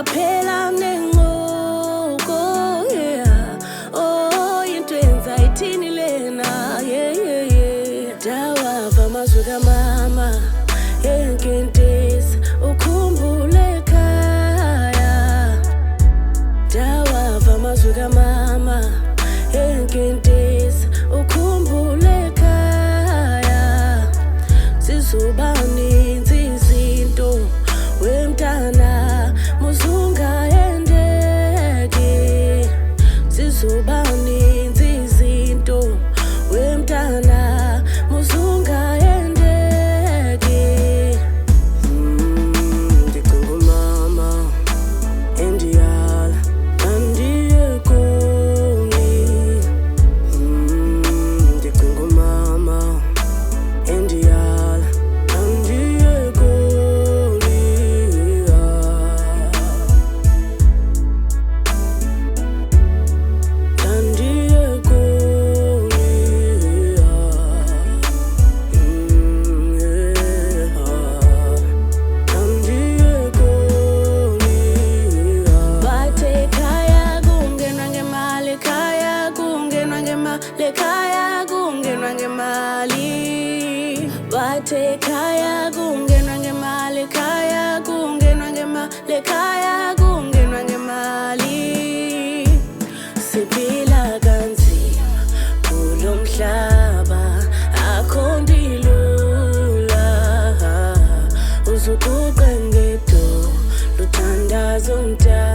Phela nenguko, yeah. Oh, into yenza ithini lena, yeah, yeah, yeah. Dawava amazwi kamama, enkentezi, ukhumbule ekhaya. Dawava amazwi kamama, enkentezi, ukhumbule ekhaya. Sizobani izinto wemntana muzungayendeki. Sizobani izinto wemntana muzungayendeki. Ndicinga umama endiyala andiye kongi. Ndicinga umama endiyala andiye kongi. Andiye kongi. Andiye kongi. Bathe ekhaya kungenwa ngemali, ekhaya kungenwa ngemali, ekhaya kungenwa ngemali. Bathe ekhaya kungenwa ngemali, ekhaya kungenwa ngemali, ekhaya kungenwa ngemali. Siphila kanzima kulo mhlaba, akho nto ilula. Uzuguqe ngedolo, luthandaze umntana.